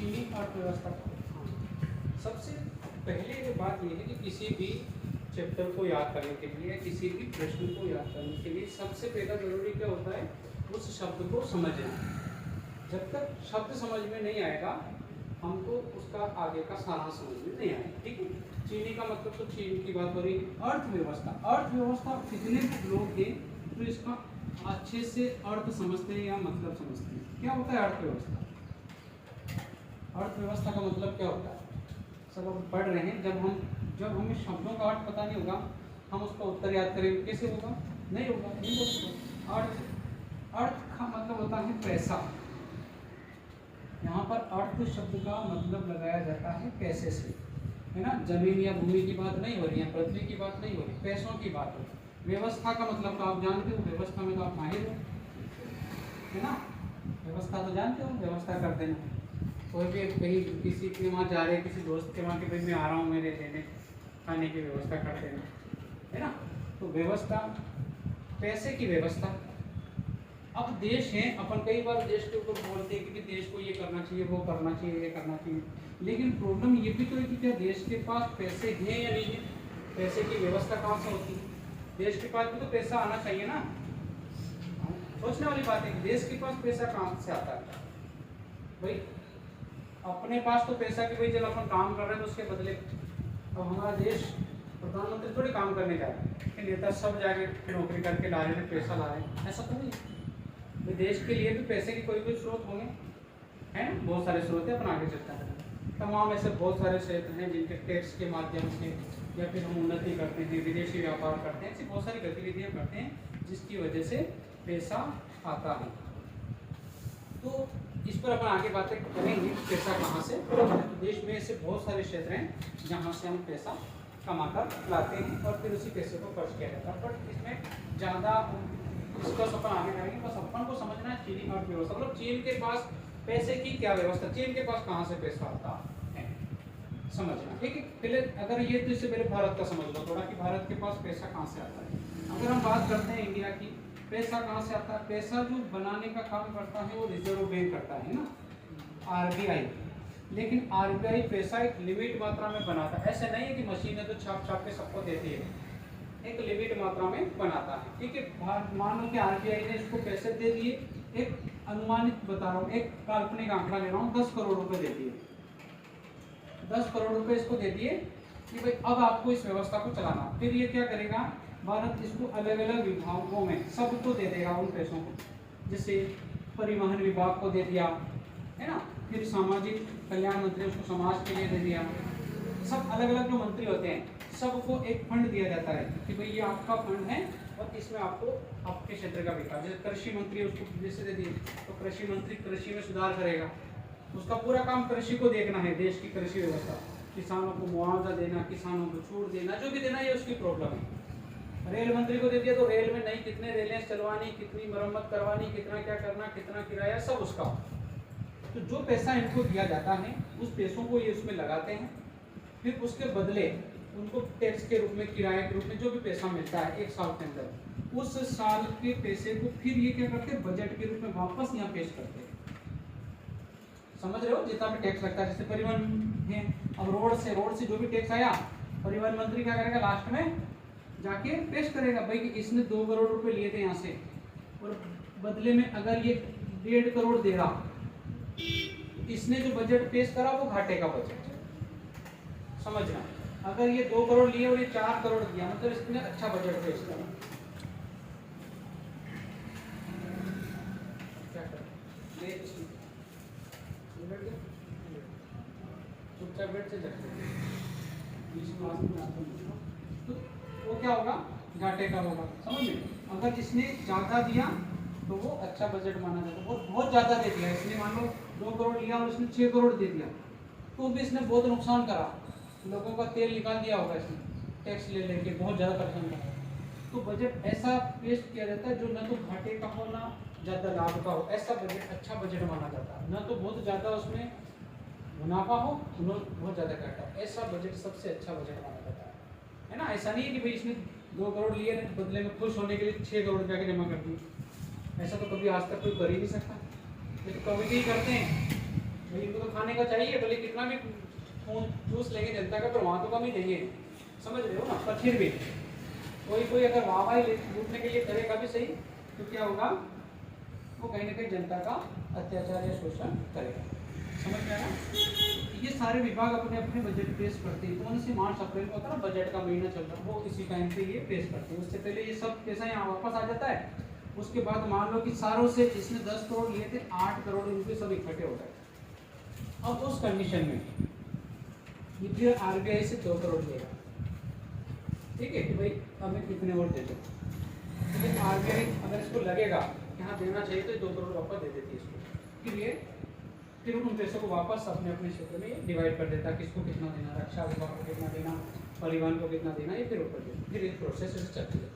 चीनी अर्थव्यवस्था का। सबसे पहले ये बात ये है कि किसी भी चैप्टर को याद करने के लिए, किसी भी प्रश्न को याद करने के लिए सबसे पहला जरूरी क्या होता है, उस शब्द को समझना। जब तक शब्द समझ में नहीं आएगा हमको उसका आगे का सारांश समझ में नहीं आएगा। ठीक है, चीनी का मतलब तो चीन की बात हो रही है। अर्थव्यवस्था, अर्थव्यवस्था कितने लोग हैं तो इसका अच्छे से अर्थ समझते हैं या मतलब समझते हैं। क्या होता है अर्थव्यवस्था? अर्थव्यवस्था का मतलब क्या होता है? सब हम पढ़ रहे हैं, जब हमें शब्दों का अर्थ पता नहीं होगा हम उसका उत्तर याद करेंगे, कैसे होगा? नहीं होगा, नहीं हो सकता। अर्थ का मतलब होता है पैसा। यहाँ पर अर्थ शब्द का मतलब लगाया जाता है पैसे से, है ना। जमीन या भूमि की बात नहीं हो रही है, पृथ्वी की बात नहीं हो रही, पैसों की बात हो। व्यवस्था का मतलब तो आप जानते हो, व्यवस्था में तो आप माहिर हो, है ना। व्यवस्था तो जानते हो, व्यवस्था कर देना। कोई भी कहीं किसी के वहाँ जा रहे हैं, किसी दोस्त के वहाँ के भाई मैं आ रहा हूँ, मेरे लेने खाने की व्यवस्था कर देना, है ना। तो व्यवस्था, पैसे की व्यवस्था। अब देश है, अपन कई बार देश के ऊपर बोलते हैं कि देश को ये करना चाहिए, वो करना चाहिए, ये करना चाहिए, लेकिन प्रॉब्लम ये भी तो है कि क्या देश के पास पैसे हैं या नहीं है? पैसे की व्यवस्था कहाँ से होती है? देश के पास भी तो पैसा आना चाहिए ना। सोचने वाली बात है कि देश के पास पैसा कहाँ से आता है भाई? अपने पास तो पैसा कि भाई जब अपन काम कर रहे हैं तो उसके बदले, अब हमारा देश प्रधानमंत्री थोड़ी काम करने जा रहे हैं कि नेता सब जाके नौकरी करके ला रहे हैं, पैसा ला रहे हैं, ऐसा तो नहीं। तो देश के लिए भी पैसे के कोई स्रोत होंगे, है ना। बहुत सारे स्रोत हैं, अपन आगे चलता है। तमाम ऐसे बहुत सारे क्षेत्र हैं जिनके टैक्स के माध्यम से या फिर हम उन्नति करते हैं, विदेशी व्यापार करते हैं, ऐसी बहुत सारी गतिविधियाँ करते हैं जिसकी वजह से पैसा आता है। तो इस पर अपन आगे बातें करेंगे, पैसा कहाँ से। तो देश में ऐसे बहुत सारे क्षेत्र हैं जहाँ से हम पैसा कमाकर लाते हैं और फिर उसी पैसे को खर्च किया जाता है। बट इसमें ज़्यादा डिस्कस अपन आगे करेंगे, बस अपन को समझना है चीनी अर्थव्यवस्था मतलब चीन के पास पैसे की क्या व्यवस्था, चीन के पास कहाँ से पैसा आता है समझना। ठीक है, पहले अगर ये तो इससे पहले भारत का समझ लो थोड़ा कि भारत के पास पैसा कहाँ से आता है। अगर हम बात करते हैं इंडिया की, पैसा कहाँ से आता है? पैसा जो बनाने का काम करता है वो रिजर्व बैंक करता है ना, आरबीआई। लेकिन आरबीआई पैसा एक लिमिट मात्रा में बनाता है, ऐसे नहीं है कि मशीनें तो छाप छाप के सबको देती है, एक लिमिट मात्रा में बनाता है। ठीक है, मान लो कि आरबीआई ने इसको पैसे दे दिए, एक अनुमानित बता रहा हूँ, एक काल्पनिक आंकड़ा ले रहा हूँ, 10 करोड़ रुपए दे दिए, 10 करोड़ रुपए इसको दे दिए कि भाई अब आपको इस व्यवस्था को चलाना। फिर ये क्या करेगा, भारत इसको अलग अलग विभागों में सबको दे देगा उन पैसों को, जैसे परिवहन विभाग को दे दिया, है ना। फिर सामाजिक कल्याण मंत्री उसको समाज के लिए दे दिया। सब अलग अलग जो मंत्री होते हैं सबको एक फंड दिया जाता है कि भाई ये आपका फंड है और इसमें आपको आपके क्षेत्र का विकास, जैसे कृषि मंत्री उसको जैसे दे दिए तो कृषि मंत्री कृषि में सुधार करेगा, उसका पूरा काम कृषि को देखना है, देश की कृषि व्यवस्था, किसानों को मुआवजा देना, किसानों को छूट देना, जो भी देना ये उसकी प्रॉब्लम है। रेल मंत्री को दे दिया तो रेल में नई कितने रेलें चलवानी, कितनी मरम्मत करवानी, कितना क्या करना, कितना किराया, सब उसका। तो जो पैसा इनको दिया जाता है उस पैसों को ये उसमें लगाते हैं, फिर उसके बदले उनको टैक्स के रूप में, किराए के रूप में जो भी पैसा मिलता है एक साल के अंदर, उस साल के पैसे को फिर ये क्या करते हैं, बजट के रूप में वापस यहाँ पेश करते हैं। समझ रहे हो, जितना भी टैक्स लगता है, जैसे परिवहन है, अब रोड से जो भी टैक्स आया, परिवहन मंत्री क्या करेगा, लास्ट में जाके पेश करेगा भाई कि इसने 2 करोड़ रुपए लिए थे यहाँ से और बदले में अगर ये 1.5 करोड़ दे रहा, इसने जो बजट पेश करा वो घाटे का बजट। समझना, अगर ये 2 करोड़ लिए और ये 4 करोड़ दिया मतलब इसने अच्छा बजट पेश करा। क्या कर चुपचाप बैठ से तो वो क्या होगा, घाटे का होगा। समझ में, अगर इसने ज़्यादा दिया तो वो अच्छा बजट माना जाता है, वो बहुत ज़्यादा दे दिया, इसने मान लो 2 करोड़ लिया और इसने 6 करोड़ दे दिया तो भी इसने बहुत नुकसान करा, लोगों का तेल निकाल दिया होगा इसने, टैक्स ले लेके बहुत ज़्यादा परेशान करा। तो बजट ऐसा पेश किया जाता है जो न तो घाटे का हो ना ज़्यादा लाभ का हो, ऐसा बजट अच्छा बजट माना जाता है। न तो बहुत ज़्यादा उसमें मुनाफा हो, न बहुत ज़्यादा घाटा, ऐसा बजट सबसे अच्छा बजट माना जाता है ना। ऐसा नहीं है कि भाई इसने 2 करोड़ लिए बदले में खुश होने के लिए 6 करोड़ रुपया के जमा कर दिए, ऐसा तो कभी आज तक कोई कर ही नहीं सकता। ये तो कभी भी करते हैं भाई इनको तो खाने का चाहिए, भले कितना भी खून चूस लेंगे जनता का, पर वहाँ तो कम ही देंगे, समझ रहे हो ना। पर फिर भी कोई अगर वाहवाही लूटने के लिए करेगा भी सही, तो क्या होगा, वो कहीं ना कहीं जनता का अत्याचार या शोषण करेगा। समझ में आया। ये सारे विभाग अपने अपने बजट पेश करते हैं। कौन सी मार्च अप्रैल में होता है ना, बजट का महीना चल रहा है, वो इसी टाइम पे ये पेश करते हैं। उससे पहले ये सब पैसा यहाँ वापस आ जाता है। उसके बाद मान लो कि सारों से जिसने 10 करोड़ लिए थे, 8 करोड़ रुपये सब इकट्ठे हो गए। अब उस कंडीशन में ये फिर आरबीआई से 2 करोड़ लेगा, ठीक है, कि भाई हमें कितने और दे दो। लेकिन आरबीआई अगर इसको लगेगा कि हाँ देना चाहिए, तो 2 करोड़ वापस दे देती है इसको। फिर उन पैसों को वापस अपने अपने क्षेत्र में डिवाइड कर देता है, किसको कितना देना, रक्षा विभाग को कितना देना, परिवहन को कितना देना, ये फिर ऊपर देना। फिर ये प्रोसेस चलती है,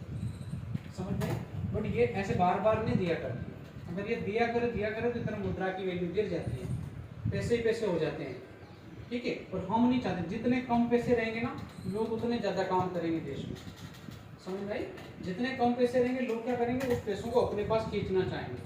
समझ में। बट ये ऐसे बार बार नहीं दिया करती है। अगर ये दिया करे तो इतना मुद्रा की वैल्यू गिर जाती है, पैसे ही पैसे हो जाते हैं, ठीक है। और हम नहीं चाहते, जितने कम पैसे रहेंगे ना, लोग उतने ज़्यादा काम करेंगे देश में, समझ में आई। जितने कम पैसे रहेंगे, लोग क्या करेंगे, उस पैसों को अपने पास खींचना चाहेंगे।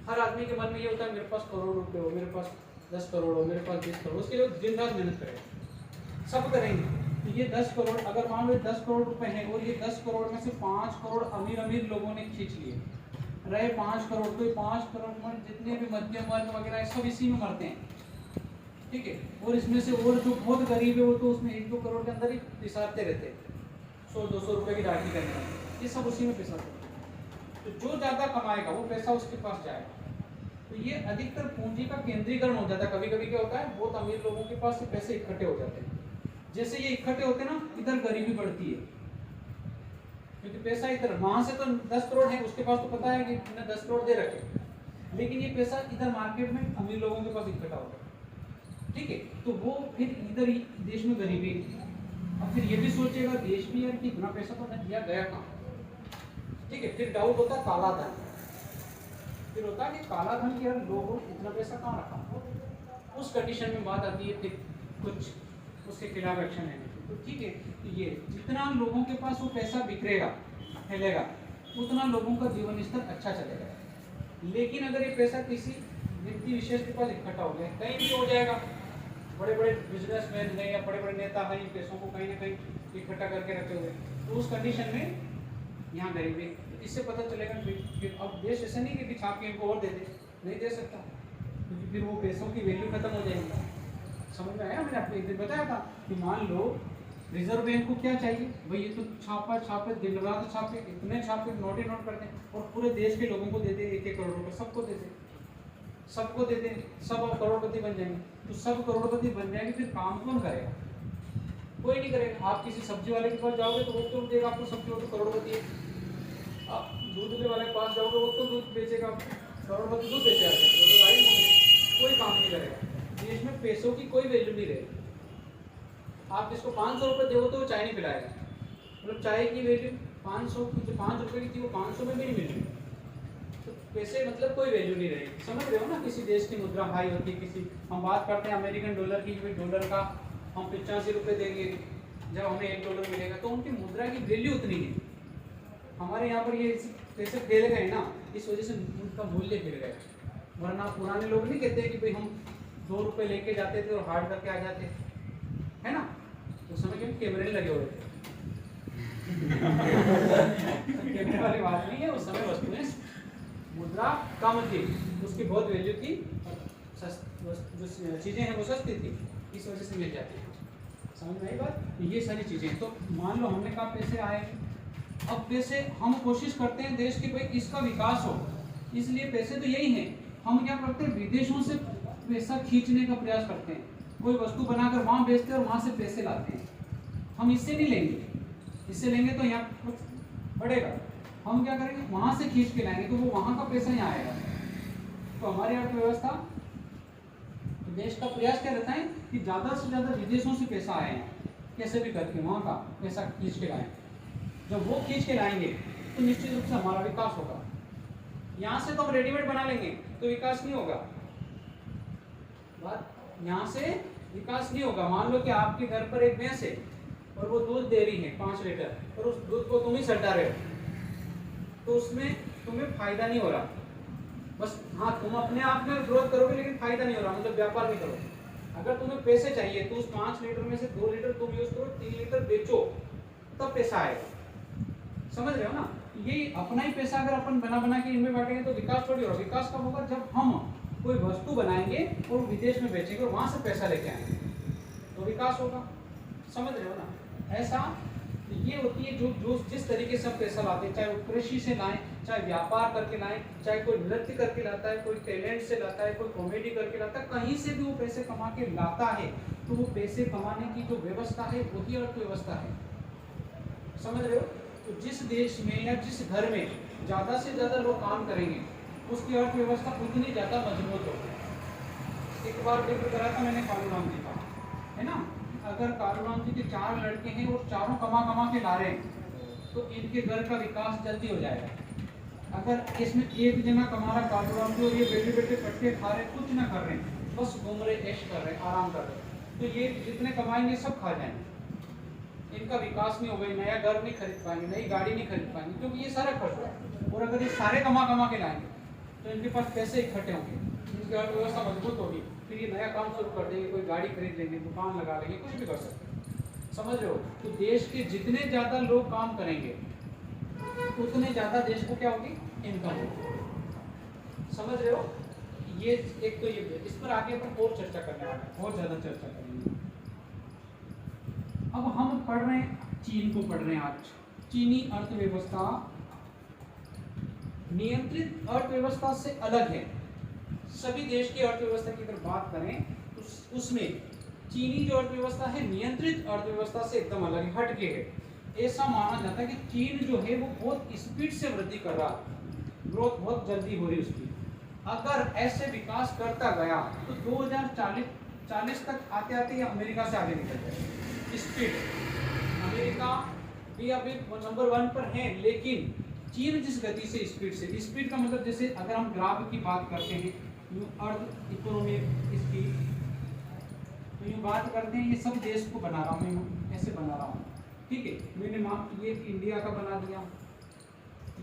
हर आदमी के मन में ये होता है, मेरे पास करोड़ रुपए हो, मेरे पास 10 करोड़ हो, मेरे पास 20 करोड़, उसके लिए दिन रात मेहनत करेंगे, सब करेंगे। तो ये 10 करोड़, अगर मान लो 10 करोड़ रुपए हैं, और ये 10 करोड़ में से 5 करोड़ अमीर लोगों ने खींच लिए, रहे 5 करोड़, तो 5 करोड़ में जितने भी मध्यम वर्ग वगैरह सब इसी में मरते हैं, ठीक है। और इसमें से और जो बहुत गरीब है, वो तो उसमें 1-2 करोड़ के अंदर ही पिसाते रहते हैं, 100-200 रुपए की राखी करने वाले, ये सब उसी में पिसाते हैं। तो जो ज़्यादा कमाएगा वो पैसा उसके पास जाएगा। तो ये अधिकतर पूंजी का केंद्रीकरण हो जाता है। कभी कभी क्या होता है, बहुत अमीर लोगों के पास से पैसे इकट्ठे हो जाते हैं। जैसे ये इकट्ठे होते हैं ना, इधर गरीबी बढ़ती है, क्योंकि पैसा इधर, वहां से तो 10 करोड़ है, उसके पास तो पता है कि मैंने 10 करोड़ दे रखे, लेकिन ये पैसा इधर मार्केट में अमीर लोगों के पास इकट्ठा होता है, ठीक है। तो वो फिर इधर ही देश में गरीबी, अब फिर ये भी सोचेगा देश में यार कि इतना पैसा तो मैं दिया गया कहाँ, ठीक है। फिर डाउट होता है काला धन, फिर होता है कि काला धन के, यार लोगों इतना पैसा कहाँ रखा। उस कंडीशन में बात आती है फिर कुछ उसके खिलाफ एक्शन लेने की। तो ठीक है, तो ये जितना लोगों के पास वो पैसा बिखरेगा, फैलेगा, उतना लोगों का जीवन स्तर अच्छा चलेगा। लेकिन अगर ये पैसा किसी व्यक्ति विशेष के पास इकट्ठा हो गया, कहीं भी हो जाएगा, बड़े बड़े बिजनेसमैन हैं या बड़े बड़े नेता हैं, इन पैसों को कहीं ना कहीं इकट्ठा करके रखे हुए, तो उस कंडीशन में यहाँ गरीबी, इससे पता चलेगा कि अब देश ऐसा नहीं कि छाप के इनको और दे दे, नहीं दे सकता, क्योंकि फिर वो पैसों की वैल्यू खत्म हो जाएगी। समझ में आया। मैंने आपको एक दिन बताया था कि मान लो रिजर्व बैंक को क्या चाहिए, भाई ये तो छापे दिन रात छापे, इतने छापे, नोट ही नोट करते हैं, और पूरे देश के लोगों को दे दे 1-1 करोड़ रुपये, सबको दे दे, सब अब करोड़पति बन जाएंगे। तो सब करोड़पति बन जाएंगे, फिर काम कौन करेगा, कोई नहीं करेगा। आप किसी सब्जी वाले के पास जाओगे तो वो तो देगा आपको सब्जी, वो तो करोड़पति है। आप दूध वाले के पास जाओगे, वो तो दूध बेचेगा, करोड़पति दूध बेचेगा, वो तो गाड़ी होंगे, कोई काम नहीं करेगा। देश में पैसों की कोई वैल्यू नहीं रहेगी। आप इसको 500 रुपये दो तो वो चाय नहीं पिलाएगा, मतलब चाय की वैल्यू 500 की, जो 5 रुपये की थी वो 500 में भी नहीं मिलेगी। तो पैसे मतलब कोई वैल्यू नहीं रहेगी। समझ रहे हो ना। किसी देश की मुद्रा हाई होती है, किसी, हम बात करते हैं अमेरिकन डॉलर की, डॉलर का हम 85 रुपये देंगे, जब हमें $1 मिलेगा, तो उनकी मुद्रा की वैल्यू उतनी है। हमारे यहाँ पर ये पैसे फेल गए ना, इस वजह से उनका मूल्य गिर गया। वरना पुराने लोग नहीं कहते कि भाई हम 2 रुपये लेके जाते थे और हार्ड करके आ जाते, है ना। उस समय क्यों कैमरे लगे हुए थे कैमरे वाली बात नहीं है। उस समय वस्तुएं, मुद्रा कम थी, उसकी बहुत वैल्यू थी, जो चीज़ें हैं वो सस्ती थी, इस वजह से मिल जाती है। समझ में आई बात। ये सारी चीज़ें, तो मान लो हमने कहा पैसे आए, अब पैसे हम कोशिश करते हैं देश के भाई इसका विकास हो, इसलिए पैसे तो यही हैं। हम क्या करते हैं, विदेशों से पैसा खींचने का प्रयास करते हैं, कोई वस्तु बनाकर वहाँ बेचते हैं और वहाँ से पैसे लाते हैं। हम इससे नहीं लेंगे, इससे लेंगे तो यहाँ कुछ बढ़ेगा। हम क्या करेंगे, वहाँ से खींच के लाएंगे, तो वो वहाँ का पैसा यहाँ आएगा। तो हमारी अर्थव्यवस्था, देश का प्रयास क्या रहता है कि ज़्यादा से ज़्यादा विदेशों से पैसा आए हैं, कैसे भी करके वहाँ का पैसा खींच के लाएं। जब वो खींच के लाएंगे तो निश्चित रूप से हमारा विकास होगा। यहाँ से तो हम रेडीमेड बना लेंगे तो विकास नहीं होगा। बात यहाँ से विकास नहीं होगा। मान लो कि आपके घर पर एक भैंस है और वो दूध दे रही है 5 लीटर, और उस दूध को तुम ही सटा रहे हो, तो उसमें तुम्हें फायदा नहीं हो रहा, बस हाँ, तुम अपने आप में ग्रोथ करोगे लेकिन फायदा नहीं हो रहा, मतलब व्यापार नहीं करोगे। अगर तुम्हें पैसे चाहिए तो उस 5 लीटर में से 2 लीटर तुम यूज करो, 3 लीटर बेचो, तब पैसा आएगा। समझ रहे हो ना? ये अपना ही पैसा अगर अपन बना बना के इनमें बांटेंगे तो विकास थोड़ी होगा। विकास कब होगा? जब हम कोई वस्तु बनाएंगे और विदेश में बेचेंगे और वहां से पैसा लेके आएंगे तो विकास होगा। समझ रहे हो ना? ऐसा ये होती है जो जो जिस तरीके से हम पैसा लाते हैं, चाहे वो कृषि से लाएं, चाहे व्यापार करके लाएं, चाहे कोई नृत्य करके लाता है, कोई टैलेंट से लाता है, कोई कॉमेडी करके लाता है, कहीं से भी वो पैसे कमा के लाता है तो वो पैसे कमाने की जो व्यवस्था है वही अर्थव्यवस्था है। समझ रहे हो? तो जिस देश में या जिस घर में ज़्यादा से ज़्यादा लोग काम करेंगे उसकी अर्थव्यवस्था उतनी ज़्यादा मजबूत होगी। एक बार जिक्र करा था मैंने कालूराम जी का, है ना? अगर कालूराम जी के 4 लड़के हैं और चारों कमा कमा के ला रहे हैं तो इनके घर का विकास जल्दी हो जाएगा। अगर इसमें एक जना कमा रहा कालूराम जी और ये बेटे बेटे कट्टे खा रहे, कुछ ना कर रहे हैं, बस घूम रहे, ऐश कर रहे, आराम कर रहे, तो ये जितने कमाएंगे सब खा जाएंगे। इनका विकास नहीं होगा, नया घर नहीं खरीद पाएंगे, नई गाड़ी नहीं खरीद पाएंगे, क्योंकि ये सारा खर्च है। और अगर ये सारे कमा कमा के लाएंगे तो इनके पास पैसे इकट्ठे होंगे, इनकी अर्थव्यवस्था मजबूत होगी, फिर ये नया काम शुरू कर देंगे, कोई गाड़ी खरीद लेंगे, दुकान लगा लेंगे, कुछ भी कर सकते हैं। समझ रहे हो? तो देश के जितने ज़्यादा लोग काम करेंगे उतने ज़्यादा देश को क्या होगी? इनकम होगी। समझ रहे हो? ये एक तो ये, इस पर आगे अपन और चर्चा करने वाले हैं, बहुत ज़्यादा चर्चा करेंगे। अब हम पढ़ रहे हैं, चीन को पढ़ रहे हैं आज। चीनी अर्थव्यवस्था नियंत्रित अर्थव्यवस्था से अलग है। सभी देश की अर्थव्यवस्था की अगर बात करें तो उसमें चीनी जो अर्थव्यवस्था है नियंत्रित अर्थव्यवस्था से एकदम अलग है, हटके है। ऐसा माना जाता है कि चीन जो है वो बहुत स्पीड से वृद्धि कर रहा है, ग्रोथ बहुत जल्दी हो रही है उसकी। अगर ऐसे विकास करता गया तो 2040 तक आते आते ये अमेरिका से आगे निकल जाएगा। स्पीड अमेरिका भी अभी नंबर 1 पर है, लेकिन चीन जिस गति से स्पीड का मतलब, जैसे अगर हम ग्राफ की बात करते हैं, अर्थ इकोनॉमी इसकी, तो ये बात करते हैं, ये सब देश को बना रहा हूँ मैं, ऐसे बना रहा हूँ, ठीक है? मैंने ये इंडिया का बना दिया,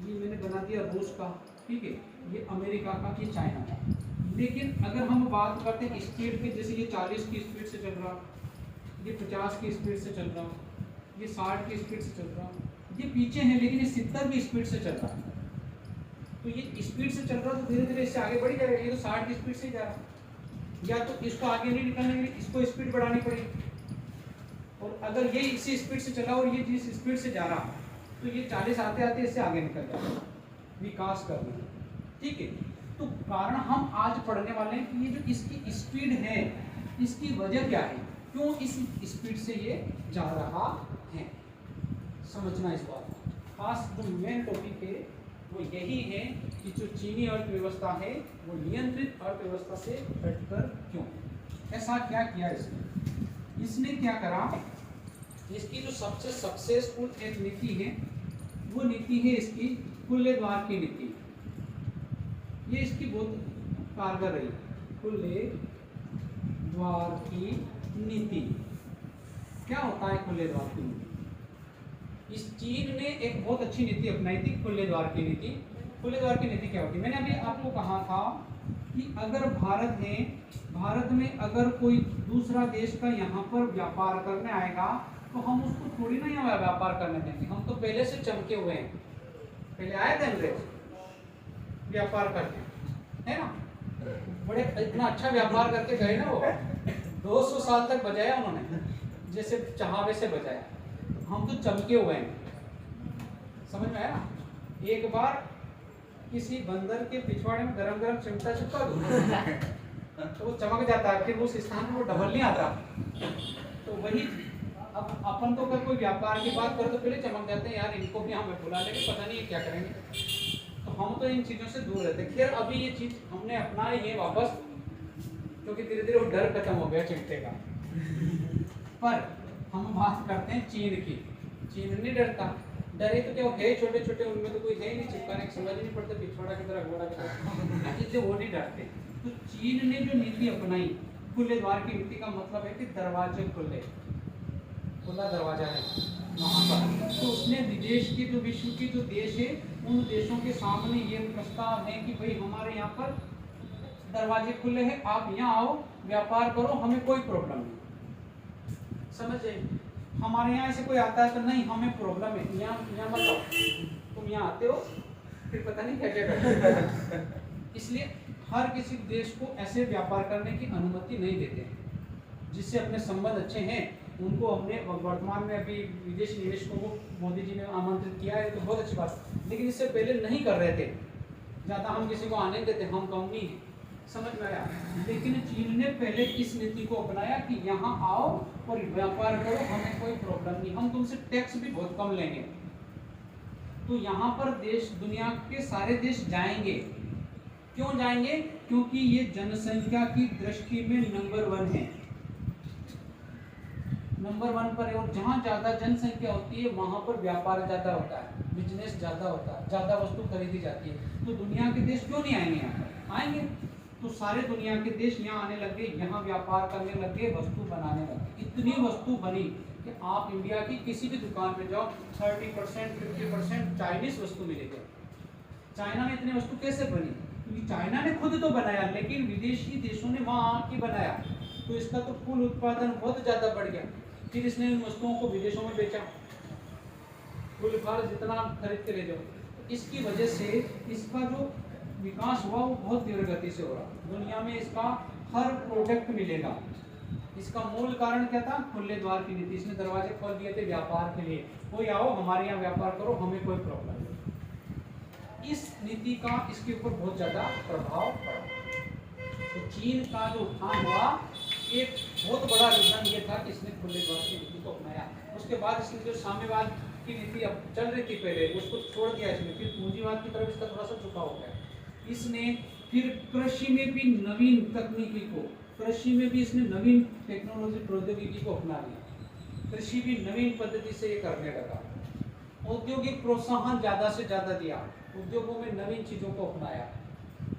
ये मैंने बना दिया रूस का, ठीक है? ये अमेरिका का, ये चाइना का। लेकिन अगर हम बात करते हैं स्पीड की, जैसे ये 40 की स्पीड से चल रहा, ये 50 की स्पीड से चल रहा, ये 60 की स्पीड से चल रहा, ये पीछे है लेकिन ये 70 की स्पीड से चल रहा है। तो ये स्पीड से चल रहा तो धीरे धीरे इससे आगे बढ़ जाएगा। ये तो 60 की स्पीड से जा रहा, या तो इसको आगे नहीं निकलने के लिए इसको स्पीड बढ़ानी पड़ेगी। और अगर ये इसी स्पीड से चला और ये जिस स्पीड से जा रहा तो ये 40 आते आते इससे आगे निकल जाएगा विकास करने, ठीक है? तो कारण हम आज पढ़ने वाले हैं कि ये जो इसकी स्पीड है इसकी वजह क्या है, क्यों इस स्पीड से ये जा रहा है, समझना इस बात को। खास जो मेन टॉपिक है वो यही है कि जो चीनी अर्थव्यवस्था है वो नियंत्रित अर्थव्यवस्था से हटकर क्यों, ऐसा क्या किया इसने? इसने क्या करा? इसकी जो सबसे सक्सेसफुल एक नीति है वो नीति है इसकी खुले द्वार की नीति। ये इसकी बहुत कारगर रही, खुले द्वार की नीति। क्या होता है खुले द्वार की नीति? इस चीन ने एक बहुत अच्छी नीति अपनाई थी, खुले द्वार की नीति। खुले द्वार की नीति क्या होती है? मैंने अभी आपको कहा था कि अगर भारत है, भारत में अगर कोई दूसरा देश का यहाँ पर व्यापार करने आएगा तो हम उसको थोड़ी ना यहाँ व्यापार करने देंगे। हम तो पहले से चमके हुए हैं, पहले आए थे अंग्रेज व्यापार करके, है ना? बड़े इतना अच्छा व्यापार करके गए ना, वो 200 साल तक बजाया उन्होंने, जैसे चाहा वैसे बजाया। हम तो चमके हुए हैं, समझ में आया? एक बार किसी बंदर के पिछवाड़े में गरम गरम चिमटा चिपका दो तो वो चमक जाता है, फिर उस स्थान पर वो डबल नहीं आता। तो वही अब अपन तो अगर कोई व्यापार की बात करो तो पहले चमक जाते हैं, यार इनको भी हमें बुला लेंगे, पता नहीं क्या करेंगे। तो हम तो इन चीज़ों से दूर रहते हैं। खैर अभी ये चीज़ हमने अपनाई है वापस, क्योंकि धीरे धीरे वो डर खत्म हो गया चिमटे का। पर हम बात करते हैं चीन की। चीन नहीं डरता, डरे तो क्या है छोटे छोटे, उनमें तो कोई है ही नहीं चिपकाने की, समझ नहीं पड़ता पिछवाड़ा की तरह घोड़ा की तरह, इसलिए वो नहीं डरते। तो चीन ने जो नीति अपनाई खुले द्वार की नीति का मतलब है कि दरवाजे खुले, खुला दरवाजा है, वहाँ पर। तो उसने विदेश के जो विश्व के जो देश है उन देशों के सामने ये प्रस्ताव है कि भाई हमारे यहाँ पर दरवाजे खुले हैं, आप यहाँ आओ, व्यापार करो, हमें कोई प्रॉब्लम नहीं। समझ जाइए, हमारे यहाँ ऐसे कोई आता है तो नहीं हमें प्रॉब्लम है, यहाँ मत आओ, तुम यहाँ आते हो फिर पता नहीं क्या क्या करते हो। इसलिए हर किसी देश को ऐसे व्यापार करने की अनुमति नहीं देते हैं। जिससे अपने संबंध अच्छे हैं उनको हमने वर्तमान में अभी विदेशी निवेशकों को मोदी जी ने आमंत्रित किया है, तो बहुत अच्छी बात, लेकिन इससे पहले नहीं कर रहे थे, ज़्यादा हम किसी को आने देते, हम कमी हैं, समझ में आया। लेकिन चीन ने पहले इस नीति को अपनाया कि यहाँ आओ और व्यापार करो, हमें कोई प्रॉब्लम नहीं, हम तुमसे टैक्स भी बहुत कम लेंगे। तो यहाँ पर देश, दुनिया के सारे देश जाएंगे। क्यों जाएंगे? क्योंकि ये जनसंख्या की दृष्टि में नंबर 1 है, नंबर 1 पर है। और जहाँ ज़्यादा जनसंख्या होती है वहाँ पर व्यापार ज़्यादा होता है, बिजनेस ज़्यादा होता है, ज़्यादा वस्तु खरीदी जाती है। तो दुनिया के देश क्यों नहीं आएंगे यहाँ पर? आएंगे। तो सारे दुनिया के देश यहाँ आने लग गए, यहाँ व्यापार करने लग गए, वस्तु बनाने लग गए। इतनी वस्तु बनी कि आप इंडिया की किसी भी दुकान पे जाओ 30% 50% चाइनीज वस्तु मिलेगी। चाइना में इतनी वस्तु कैसे बनी? क्योंकि चाइना ने खुद तो बनाया, लेकिन विदेशी देशों ने वहाँ आके बनाया, तो इसका तो कुल उत्पादन बहुत ज़्यादा बढ़ गया। फिर इसने उन वस्तुओं को विदेशों में बेचा, कुल फाल जितना खरीद के ले जाओ। इसकी वजह से इसका जो विकास हुआ वो बहुत तीव्र गति से हो रहा। दुनिया में इसका हर प्रोडक्ट मिलेगा। इसका मूल कारण क्या था? खुले द्वार की नीति। इसने दरवाजे खोल दिए थे व्यापार के लिए, कोई आओ हमारे यहाँ व्यापार करो, हमें कोई प्रॉब्लम नहीं। इस नीति का इसके ऊपर बहुत ज़्यादा प्रभाव पड़ा। तो चीन का जो उत्थान हुआ, एक बहुत बड़ा रीजन ये था कि इसने खुले द्वार की नीति को अपनाया। उसके बाद इसने जो साम्यवाद की नीति अब चल रही थी पहले, उसको छोड़ दिया इसने, फिर पूंजीवाद की तरफ इसका थोड़ा सा झुकाव हो गया। इसने फिर कृषि में भी नवीन तकनीकी को, कृषि में भी इसने नवीन टेक्नोलॉजी प्रौद्योगिकी को अपना लिया। कृषि भी नवीन पद्धति से ये करने लगा। औद्योगिक प्रोत्साहन ज़्यादा से ज़्यादा दिया, उद्योगों में नवीन चीज़ों को अपनाया।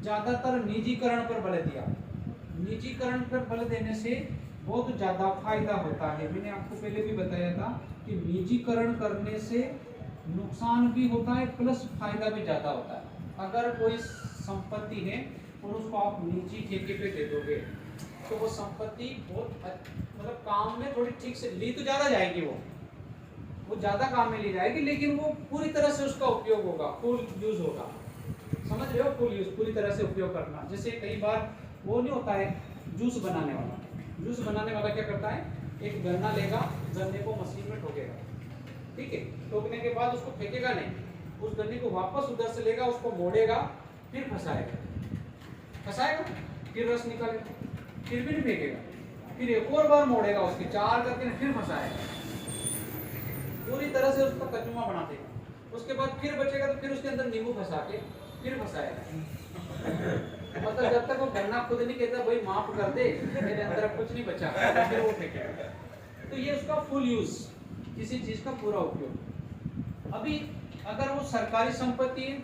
ज़्यादातर निजीकरण पर बल दिया। निजीकरण पर बल देने से बहुत ज़्यादा फायदा होता है। मैंने आपको पहले भी बताया था कि निजीकरण करने से नुकसान भी होता है प्लस फायदा भी ज़्यादा होता है। अगर कोई संपत्ति है और उसको आप निजी ठेके पे दे दोगे तो वो संपत्ति बहुत मतलब काम में थोड़ी ठीक से ली तो ज़्यादा जाएगी, वो ज़्यादा काम में ली जाएगी, लेकिन वो पूरी तरह से उसका उपयोग होगा, फुल यूज़ होगा। समझ रहे हो? फुल यूज़, पूरी तरह से उपयोग करना। जैसे कई बार वो नहीं होता है जूस बनाने वाला, जूस बनाने वाला क्या करता है, एक गन्ना लेगा, गन्ने को मशीन में ठोकेगा, ठीक है, ठोकने के बाद उसको फेंकेगा नहीं, उस गन्ने को वापस उधर से लेगा, उसको मोड़ेगा, फिर फंसाएगा, फिर रस निकालेगा, फिर भी नहीं फेंकेगा, फिर एक और बार मोड़ेगा, उसकी 4 करके फिर फंसाएगा, पूरी तरह से उसका कचुमा बना देगा। उसके बाद फिर बचेगा तो फिर उसके अंदर नींबू फंसा के फिर फंसाएगा। मतलब जब तक वो गन्ना खुद नहीं कहता भाई माफ कर दे, मेरे अंदर अब कुछ नहीं बचा, फिर वो फेंकेगा। तो ये उसका फुल यूज, किसी चीज का पूरा उपयोग। अभी अगर वो सरकारी संपत्ति है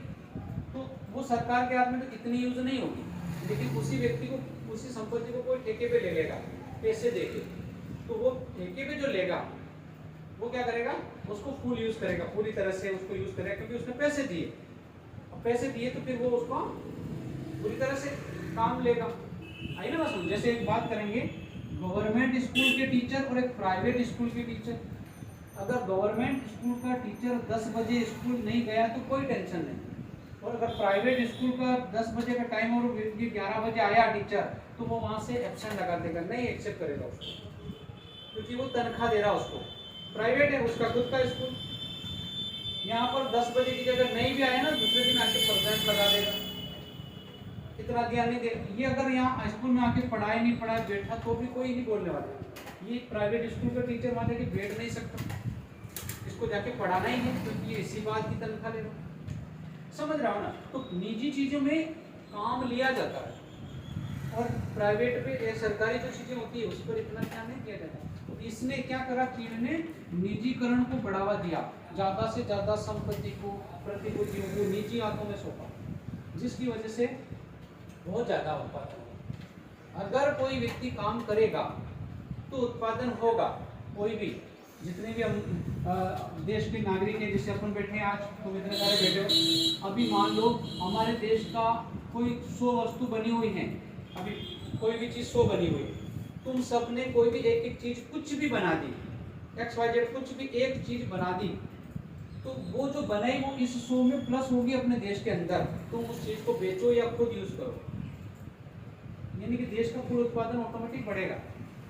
तो वो सरकार के हाथ में तो इतनी यूज नहीं होगी, लेकिन उसी व्यक्ति को, उसी संपत्ति को कोई ठेके पे ले लेगा पैसे देके, तो वो ठेके पे जो लेगा वो क्या करेगा, उसको फुल यूज करेगा, पूरी तरह से उसको यूज करेगा, क्योंकि उसने पैसे दिए। पैसे दिए तो फिर वो उसको पूरी तरह से काम लेगा। आइए ना समझ। जैसे एक बात करेंगे, गवर्नमेंट स्कूल के टीचर और एक प्राइवेट स्कूल के टीचर। अगर गवर्नमेंट स्कूल का टीचर 10 बजे स्कूल नहीं गया तो कोई टेंशन नहीं, और अगर प्राइवेट स्कूल का 10 बजे का टाइम और 11 बजे आया टीचर, तो वो वहाँ से एब्सेंट लगा देगा, नहीं एक्सेप्ट करेगा उसको, क्योंकि वो तनख्वाह दे रहा उसको, प्राइवेट है, उसका खुद का स्कूल। यहाँ पर 10 बजे की जगह नहीं भी आया ना, दूसरे दिन आके परसेंट लगा देगा, इतना ध्यान नहीं दे। ये अगर यहाँ स्कूल में आके पढ़ाई नहीं पढ़ाए बैठा तो भी कोई नहीं बोलने वाला। ये प्राइवेट स्कूल का टीचर मान के बैठ नहीं सकता, इसको जाके पढ़ाना ही है, क्योंकि ये इसी बात की तनख्वाह ले रहा। समझ रहा हो ना? तो निजी चीज़ों में काम लिया जाता है, और प्राइवेट पे सरकारी जो चीज़ें होती है उस पर इतना ध्यान नहीं दिया जाता। तो इसने क्या करा, चीन ने निजीकरण को बढ़ावा दिया, ज़्यादा से ज़्यादा संपत्ति को, प्रतिभूतियों को निजी हाथों में सौंपा, जिसकी वजह से बहुत ज़्यादा उत्पादन। अगर कोई व्यक्ति काम करेगा तो उत्पादन होगा, कोई भी, जितने भी हम देश के नागरिक हैं, जैसे अपन बैठे हैं आज, तुम इतने सारे बैठे हो, अभी मान लो हमारे देश का कोई 100 वस्तु बनी हुई है, अभी कोई भी चीज़ 100 बनी हुई है, तुम सबने कोई भी एक एक चीज़ कुछ भी बना दी, XYZ कुछ भी एक चीज़ बना दी, तो वो जो बनाई वो इस 100 में प्लस होगी अपने देश के अंदर। तुम उस चीज़ को बेचो या खुद यूज़ करो, यानी कि देश का कुल उत्पादन ऑटोमेटिक बढ़ेगा।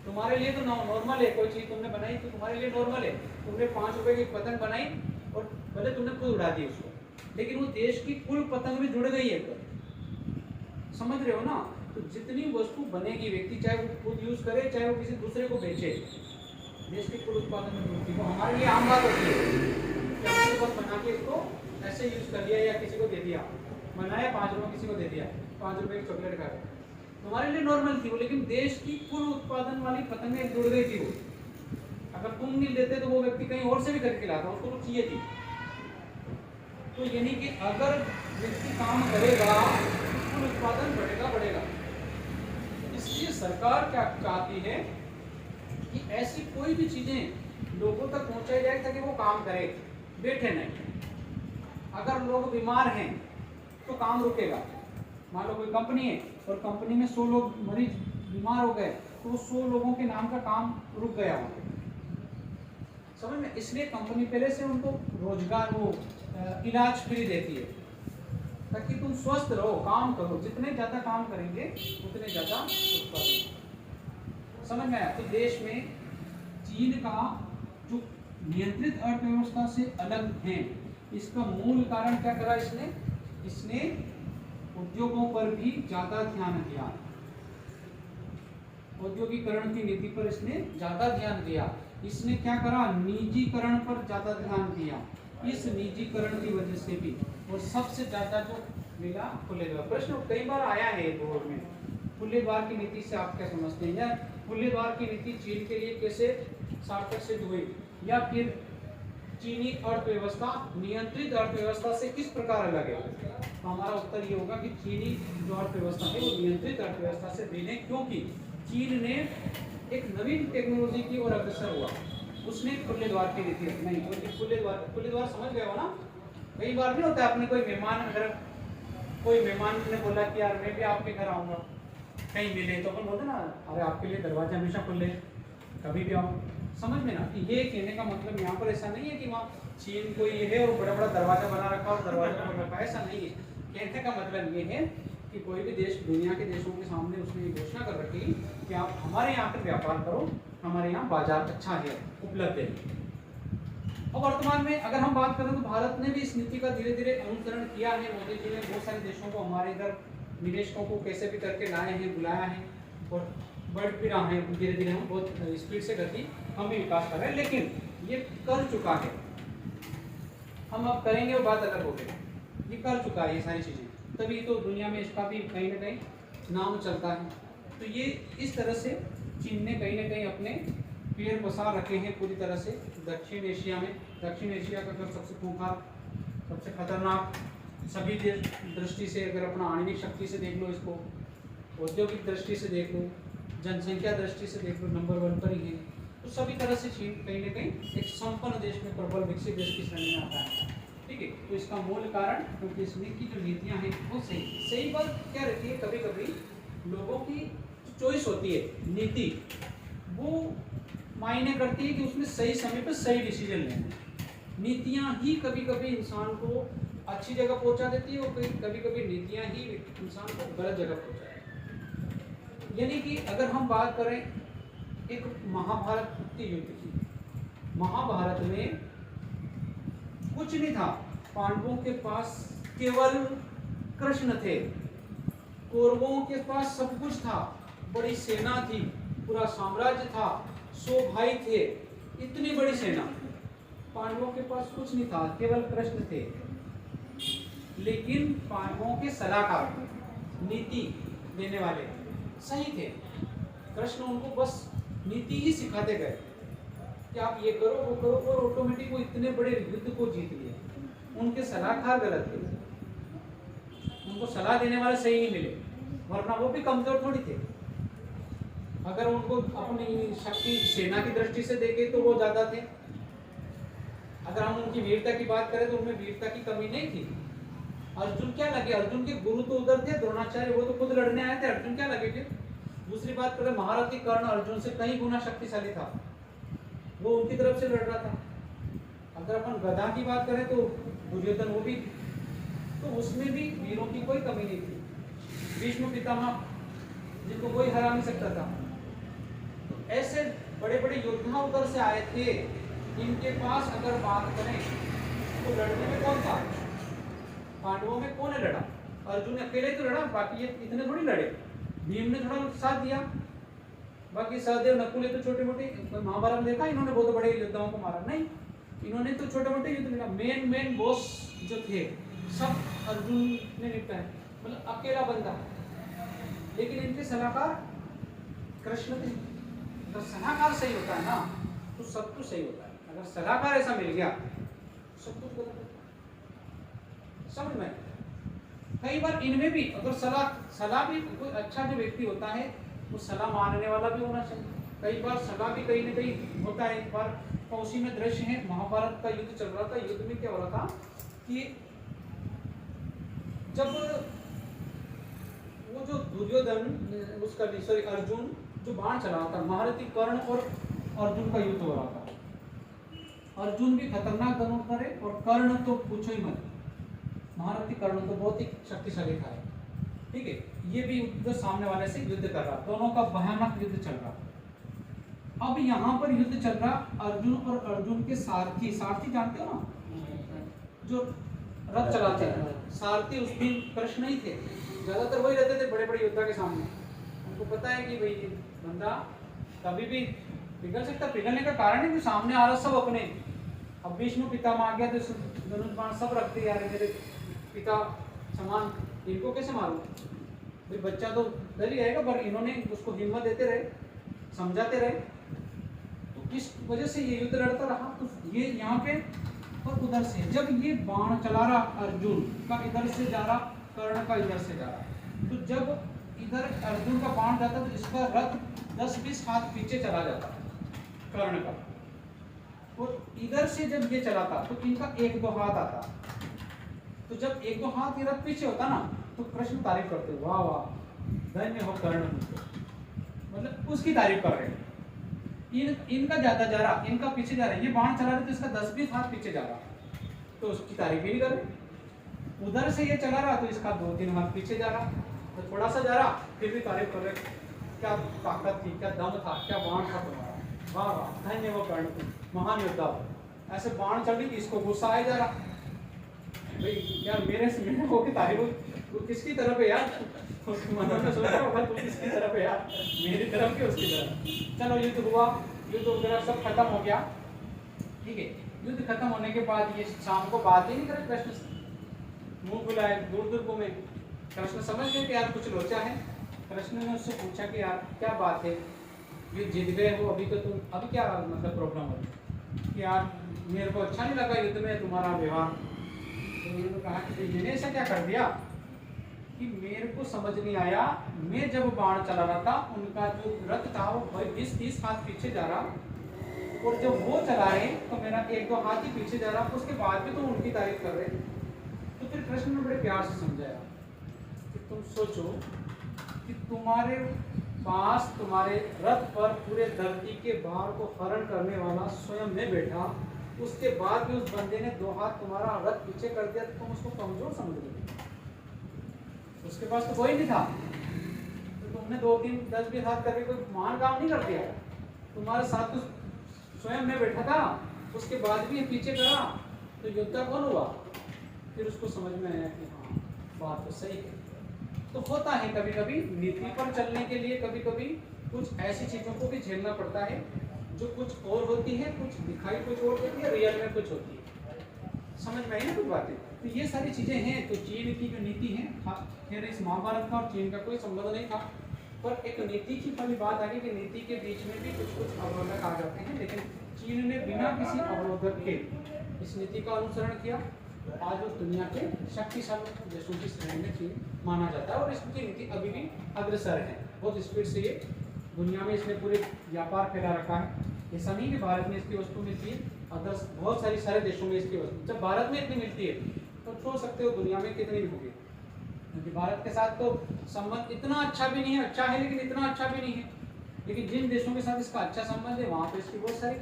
तुम्हारे लिए तो नॉर्मल है, कोई चीज़ तुमने बनाई तो तुम्हारे लिए नॉर्मल है, तुमने 5 रुपए की पतंग बनाई और भले तुमने खुद उड़ा दी उसको, लेकिन वो देश की कुल पतंग में जुड़ गई है। समझ रहे हो ना? तो जितनी वस्तु बनेगी व्यक्ति, चाहे वो खुद यूज करे चाहे वो किसी दूसरे को बेचे, देश के कुल उत्पादन में जुड़ती है। हमारे लिए आम बात होती है कि हमने बस बना के इसको ऐसे यूज कर लिया या किसी को दे दिया, बनाया 5 रुपये किसी को दे दिया, 5 रुपये की चॉकलेट खा गए, तुम्हारे लिए नॉर्मल थी वो, लेकिन देश की कुल उत्पादन वाली पतंगें जुड़ गई थी वो। अगर तुम नहीं लेते तो वो व्यक्ति कहीं और से भी खरीद के लाता, उसको तो चाहिए थी। तो यानी कि अगर व्यक्ति काम करेगा कुल उत्पादन बढ़ेगा। इसलिए सरकार क्या चाहती है कि ऐसी कोई भी चीजें लोगों तक पहुंचाई जाए ताकि वो काम करे, बैठे नहीं। अगर लोग बीमार हैं तो काम रुकेगा। मान लो कोई कंपनी है और कंपनी में 100 लोग मरीज बीमार हो गए, तो 100 लोगों के नाम का काम रुक गया वहाँ पे, समझ में? इसलिए कंपनी पहले से उनको रोजगार, वो इलाज फ्री देती है ताकि तुम स्वस्थ रहो, काम करो। जितने ज़्यादा काम करेंगे उतने ज़्यादा उत्पादन। समझ में आया? तो देश में चीन का जो नियंत्रित अर्थव्यवस्था से अलग है, इसका मूल कारण क्या करा इसने उद्योगों पर भी ज़्यादा ध्यान दिया। औद्योगिकरण की नीति पर इसने ज़्यादा ध्यान दिया। इसने क्या करा? निजीकरण पर ज़्यादा ध्यान दिया। इस निजीकरण की वजह से भी, और सबसे ज़्यादा जो मिला खुले द्वार। प्रश्न कई बार आया है बोर्ड में, खुले द्वार की नीति से आप क्या समझते हैं, या खुले द्वार की नीति चीन के लिए कैसे सार्थक सिद्ध हुई, या फिर चीनी अर्थव्यवस्था नियंत्रित अर्थव्यवस्था से किस प्रकार अलग है? तो हमारा उत्तर ये होगा कि चीनी जो अर्थव्यवस्था है वो नियंत्रित अर्थव्यवस्था से भिन्न है, क्योंकि चीन ने एक नवीन टेक्नोलॉजी की ओर अग्रसर हुआ, उसने खुले द्वार की नीति अपनाई। खुले द्वार समझ गए हो ना? कई बार नहीं होता, अपने कोई मेहमान ने बोला कि यार मैं भी आपके घर आऊँगा, कहीं मिले तो अपन बोलते ना, अरे आपके लिए दरवाजा हमेशा खुले, कभी भी आओ। समझ में ना? ये कहने का मतलब यहाँ पर ऐसा नहीं है कि वहाँ चीन कोई ये है और बड़ा बड़ा दरवाजा बना रखा और दरवाजा बना रखा, ऐसा नहीं है। कहने का मतलब ये है कि कोई भी देश दुनिया के देशों के सामने उसने ये घोषणा कर रखी कि आप हमारे यहाँ पर व्यापार करो, हमारे यहाँ बाजार अच्छा है, उपलब्ध है। और वर्तमान में अगर हम बात करें तो भारत ने भी इस नीति का धीरे धीरे अनुसरण किया है। मोदी जी ने बहुत सारे देशों को हमारे इधर निवेशकों को कैसे भी करके लाए हैं, बुलाया है और बढ़ भी रहा है धीरे धीरे। हम बहुत स्पीड से गति हम भी विकास कर रहे हैं, लेकिन ये कर चुका है। हम अब करेंगे और बात अलग हो गई। ये कर चुका है ये सारी चीज़ें, तभी तो दुनिया में इसका भी कहीं ना कहीं नाम चलता है। तो ये इस तरह से चीन ने कहीं ना कहीं अपने पैर पसार रखे हैं पूरी तरह से दक्षिण एशिया में। दक्षिण एशिया का अगर सबसे खूंखार, सबसे खतरनाक सभी दृष्टि से, अगर अपना आणविक शक्ति से देख लो, इसको औद्योगिक दृष्टि से देख लो, जनसंख्या दृष्टि से देख लो, नंबर 1 पर ही है। तो सभी तरह से चीन कहीं ना कहीं एक संपन्न देश में, प्रबल विकसित देश की श्रेणी में आता है। ठीक है, तो इसका मूल कारण क्योंकि इसमें की जो नीतियाँ हैं वो सही बात क्या रहती है, कभी कभी लोगों की चॉइस होती है, नीति वो मायने करती है कि उसमें सही समय पर सही डिसीजन लेना। नीतियाँ ही कभी कभी इंसान को अच्छी जगह पहुंचा देती है और कभी कभी नीतियाँ ही इंसान को गलत जगह पहुंचा देती है। यानी कि अगर हम बात करें एक महाभारत के युद्ध की, महाभारत में कुछ नहीं था, पांडवों के पास केवल कृष्ण थे, कौरवों के पास सब कुछ था, बड़ी सेना थी, पूरा साम्राज्य था, 100 भाई थे, इतनी बड़ी सेना। पांडवों के पास कुछ नहीं था, केवल कृष्ण थे। लेकिन पांडवों के सलाहकार, नीति देने वाले सही थे। कृष्ण उनको बस नीति ही सिखाते गए कि आप ये करो वो करो, और ऑटोमेटिक वो इतने बड़े युद्ध को जीत लिए। उनके सलाहकार गलत थे, उनको सलाह देने वाले सही नहीं मिले, वरना वो भी कमजोर थोड़ी थे। अगर उनको अपनी शक्ति सेना की दृष्टि से देखें तो वो ज्यादा थे। अगर हम उनकी वीरता की बात करें तो उनमें वीरता की कमी नहीं थी। अर्जुन क्या लगे, अर्जुन के गुरु तो उधर थे द्रोणाचार्य, वो तो खुद लड़ने आए थे, अर्जुन क्या लगे थे। दूसरी बात करें महारथी कर्ण अर्जुन से कई गुना शक्तिशाली था, वो उनकी तरफ से लड़ रहा था। अगर अपन गदा की बात करें तो दुर्योधन वो भी, तो उसमें भी वीरों की कोई कमी नहीं थी। भीष्म पितामह जिनको कोई हरा नहीं सकता था। तो ऐसे बड़े बड़े योद्धा उधर से आए थे, इनके पास अगर बात करें तो लड़ने में कौन था, पांडवों में कौन है लड़ा, अर्जुन अकेले तो लड़ा, बाकी ये इतने थोड़ी लड़े। भीम ने थोड़ा साथ दिया, बाकी सहदेव नकुल तो छोटे मोटे, महाभारत देखा इन्होंने बहुत बड़े योद्धाओं को मारा नहीं, इन्होंने तो छोटे मोटे युद्ध मिला। मेन बॉस जो थे सब अर्जुन ने निपटाए, मतलब अकेला बंदा। लेकिन इनके सलाहकार कृष्ण थे। अगर सलाहकार सही होता है ना तो सब कुछ सही होता है। अगर सलाहकार ऐसा मिल गया सब कुछ गलत है। समझ में, कई बार इनमें भी अगर सलाह भी कोई अच्छा जो व्यक्ति होता है वो सलाह मानने वाला भी होना चाहिए। कई बार सलाह भी कहीं ना कहीं होता है। एक बार उसी में दृश्य है, महाभारत का युद्ध चल रहा था। युद्ध में क्या हो रहा था कि जब वो जो दुर्योधन उसका सॉरी अर्जुन जो बाण चला रहा था, महारथी कर्ण और अर्जुन का युद्ध हो रहा था। अर्जुन भी खतरनाक धनुष करे और कर्ण तो पूछो ही मत, महारथी कर्ण तो बहुत ही शक्तिशाली था। ठीक है, ये भी युद्ध सामने वाले से युद्ध कर रहा, दोनों का भयानक युद्ध चल रहा। अब यहाँ पर युद्ध चल रहा, अर्जुन और अर्जुन के सारथी, सारथी जानते हो ना, जो रथ चलाते हैं, सारथी उस दिन कृष्ण ही थे। ज्यादातर वही रहते थे बड़े बड़े योद्धा के सामने। उनको पता है कि भाई ये बंदा कभी भी पिघल सकता। पिघलने का कारण है कि सामने आ रहा सब अपने। अब भीष्म पितामह आ गया तो धनुष बाण सब रखते यार, मेरे पिता समान, इनको कैसे मारूं भाई। बच्चा तो डर ही जाएगा, पर इन्होंने उसको हिम्मत देते रहे, समझाते रहे, तो इस वजह से ये युद्ध लड़ता रहा। तो ये यहाँ पे और उधर से जब ये बाण चला रहा, अर्जुन का इधर से जा रहा, कर्ण का इधर से जा रहा, तो जब इधर अर्जुन का बाण जाता तो इसका रथ 10-20 हाथ पीछे चला जाता कर्ण का, और इधर से जब ये चलाता तो इनका 1-2 हाथ आता। तो जब 1-2 हाथ ये रथ पीछे होता ना तो कृष्ण तारीफ करते, वाह वाह धन्य हो कर्ण, मतलब उसकी तारीफ कर रहे हैं। इनका ज्यादा जा रहा, इनका पीछे जा रहा है, ये बाण चला रहे तो इसका 10-20 हाथ पीछे जा रहा, तो उसकी तारीफ ही नहीं कर रहे। उधर से ये चला रहा तो इसका 2-3 हाथ पीछे जा रहा, तो थोड़ा सा जा रहा फिर भी तारीफ कर रहे, क्या ताकत थी, क्या दम था, क्या बाण था तुम्हारा, वाह वाह धन्य वो कर्ण, तुम महान योद्धा हो। ऐसे बाण चल रही, इसको गुस्सा आ जा रहा, भाई यार मेरे से मेरे हो की तारीफ, तू किसकी तरफ है यार, उसके मन में सोच रहा होगा तू किसकी तरफ है यार, मेरी तरफ की उसकी तरफ। चलो युद्ध हुआ, युद्ध वगैरह सब खत्म हो गया। ठीक है, युद्ध खत्म होने के बाद ये शाम को बात ही नहीं करे कृष्ण से, मुंह बुलाए दूर दूर घूमे। कृष्ण समझ गए कि यार कुछ लोचा है। कृष्ण ने उससे पूछा कि यार क्या बात है, ये जीत गए हो, अभी तो तुम अभी क्या मतलब प्रॉब्लम हो कि यार मेरे को अच्छा नहीं लगा युद्ध में तुम्हारा व्यवहार। तो उन्होंने कहा कि मैंने ऐसा क्या कर दिया कि मेरे को समझ नहीं आया, मैं जब बाण चला रहा था उनका जो रथ था वो 20-30 हाथ पीछे जा रहा, और जब वो चला रहे तो मेरा 1-2 हाथ ही पीछे जा रहा, उसके बाद भी तो उनकी तारीफ कर रहे। तो फिर कृष्ण ने बड़े प्यार से समझाया कि तुम सोचो कि तुम्हारे पास तुम्हारे रथ पर पूरे धरती के भार को हरण करने वाला स्वयं में बैठा, उसके बाद भी उस बंदे ने 2 हाथ तुम्हारा रथ पीछे कर दिया, तो तुम उसको कमजोर समझ रहे। उसके पास तो कोई नहीं था, तो तुमने 2-3-10-20 हाथ करके कोई महान काम नहीं कर दिया। तुम्हारे साथ तो स्वयं में बैठा था, उसके बाद भी पीछे करा, तो योद्धा कौन हुआ। फिर उसको समझ में आया कि हाँ बात तो सही है। तो होता है कभी कभी नीति पर चलने के लिए कभी कभी कुछ ऐसी चीज़ों को भी झेलना पड़ता है जो कुछ और होती है, कुछ दिखाई कुछ और देती है, रियल में कुछ होती है। समझ में आई ना कुछ बातें। तो ये सारी चीज़ें हैं। तो चीन की जो नीति है, खैर इस महाभारत का और चीन का कोई संबंध नहीं था, पर एक नीति की वाली बात आ गई कि नीति के बीच में भी कुछ कुछ अवरोधक आ जाते हैं। लेकिन चीन ने बिना किसी अवरोधक के इस नीति का अनुसरण किया। आज उस दुनिया के शक्तिशाली देशों की श्रेणी में चीन माना जाता है, और इसकी नीति अभी भी अग्रसर है, बहुत स्पीड से ये दुनिया में इसने पूरे व्यापार फैला रखा है। ऐसा नहीं कि भारत में इसकी वस्तु मिलती है, अदर्स बहुत सारे देशों में इसकी वस्तु, जब भारत में इतनी मिलती है तो सोच सकते हो दुनिया में कितनी होगी। क्योंकि भारत के साथ तो संबंध इतना अच्छा भी नहीं है, अच्छा है लेकिन इतना अच्छा भी नहीं है। लेकिन जिन देशों के साथ इसका अच्छा संबंध है वहाँ पे इसकी बहुत सारी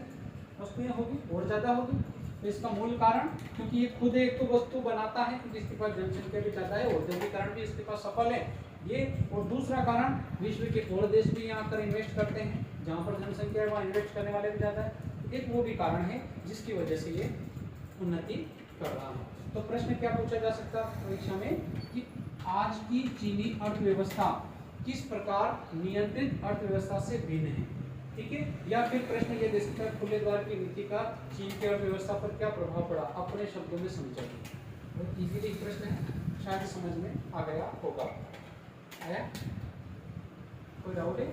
वस्तुएं होगी और ज़्यादा होगी। तो इसका मूल कारण, क्योंकि ये खुद एक तो वस्तु बनाता है, क्योंकि इसके पास जनसंख्या भी ज़्यादा है, औद्योगिकरण भी इसके पास सफल है ये। और दूसरा कारण, विश्व के और देश भी यहाँ पर इन्वेस्ट करते हैं, जहाँ पर जनसंख्या है वहाँ इन्वेस्ट करने वाले भी ज़्यादा है। एक वो भी कारण है जिसकी वजह से ये उन्नति कर रहा है। तो प्रश्न क्या पूछा जा सकता है परीक्षा में कि आज की चीनी अर्थव्यवस्था किस प्रकार नियंत्रित अर्थव्यवस्था से भिन्न है, ठीक है। या फिर प्रश्न ये दे सकता है खुले द्वार की नीति का चीन की अर्थव्यवस्था पर क्या प्रभाव पड़ा, अपने शब्दों में समझाइए। बहुत इजीली प्रश्न है, शायद समझ में आ गया होगा। आया कोई डाउट है?